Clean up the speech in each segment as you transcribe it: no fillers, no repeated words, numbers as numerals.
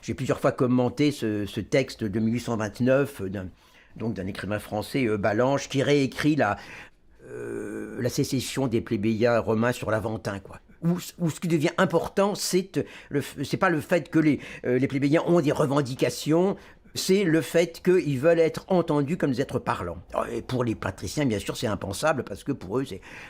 J'ai plusieurs fois commenté ce texte de 1829 d'un écrivain français, Ballanche, qui réécrit la sécession des plébéiens romains sur l'Aventin, quoi. Où ce qui devient important, c'est pas le fait que les plébéiens ont des revendications, c'est le fait qu'ils veulent être entendus comme des êtres parlants. Et pour les patriciens, bien sûr, c'est impensable, parce que pour eux,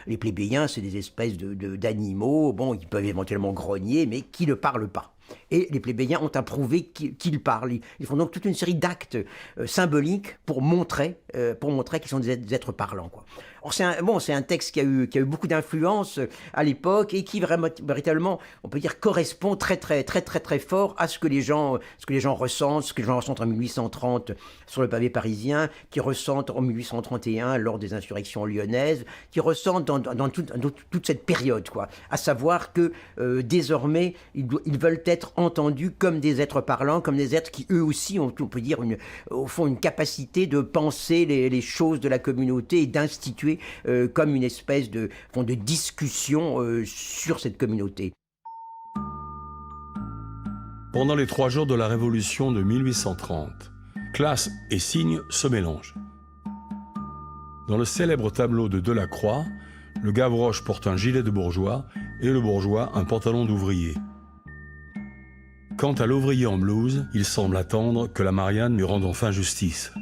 les plébéiens, c'est des espèces d'animaux, bon, ils peuvent éventuellement grogner, mais qui ne parlent pas. Et les plébéiens ont approuvé qu'ils parlent. Ils font donc toute une série d'actes symboliques pour montrer qu'ils sont des êtres parlants, quoi. Or, c'est un texte qui a eu beaucoup d'influence à l'époque et qui véritablement, on peut dire, correspond très fort à ce que les gens ressentent, en 1830 sur le pavé parisien, qui ressentent en 1831 lors des insurrections lyonnaises, qui ressentent dans toute cette période, quoi. À savoir que désormais, ils veulent être entendus comme des êtres parlants, comme des êtres qui eux aussi ont, on peut dire, au fond, une capacité de penser les choses de la communauté et d'instituer comme une espèce de discussion sur cette communauté. Pendant les 3 jours de la Révolution de 1830, classe et signe se mélangent. Dans le célèbre tableau de Delacroix, le Gavroche porte un gilet de bourgeois et le bourgeois un pantalon d'ouvrier. Quant à l'ouvrier en blouse, il semble attendre que la Marianne lui rende enfin justice.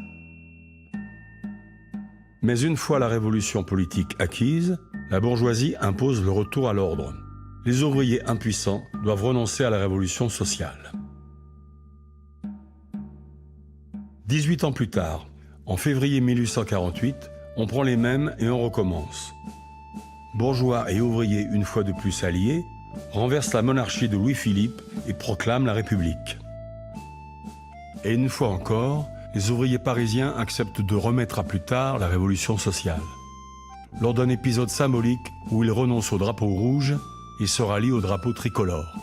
Mais une fois la révolution politique acquise, la bourgeoisie impose le retour à l'ordre. Les ouvriers impuissants doivent renoncer à la révolution sociale. 18 ans plus tard, en février 1848, on prend les mêmes et on recommence. Bourgeois et ouvriers, une fois de plus alliés, renversent la monarchie de Louis-Philippe et proclament la République. Et une fois encore, les ouvriers parisiens acceptent de remettre à plus tard la révolution sociale. Lors d'un épisode symbolique où ils renoncent au drapeau rouge et se rallient au drapeau tricolore.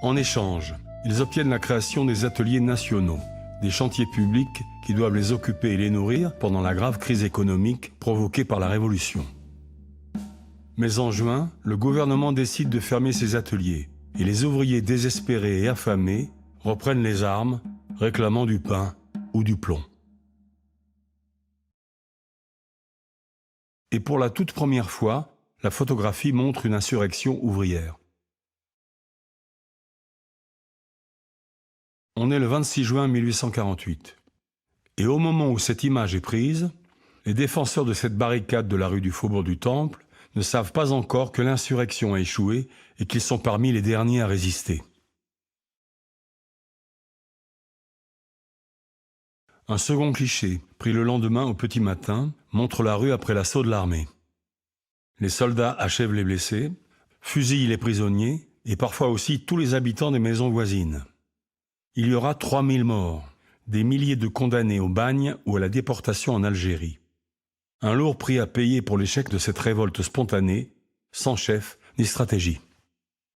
En échange, ils obtiennent la création des ateliers nationaux, des chantiers publics qui doivent les occuper et les nourrir pendant la grave crise économique provoquée par la Révolution. Mais en juin, le gouvernement décide de fermer ces ateliers et les ouvriers désespérés et affamés reprennent les armes, réclamant du pain ou du plomb. Et pour la toute première fois, la photographie montre une insurrection ouvrière. On est le 26 juin 1848. Et au moment où cette image est prise, les défenseurs de cette barricade de la rue du Faubourg du Temple ne savent pas encore que l'insurrection a échoué et qu'ils sont parmi les derniers à résister. Un second cliché, pris le lendemain au petit matin, montre la rue après l'assaut de l'armée. Les soldats achèvent les blessés, fusillent les prisonniers et parfois aussi tous les habitants des maisons voisines. Il y aura 3000 morts, des milliers de condamnés au bagne ou à la déportation en Algérie. Un lourd prix à payer pour l'échec de cette révolte spontanée, sans chef ni stratégie.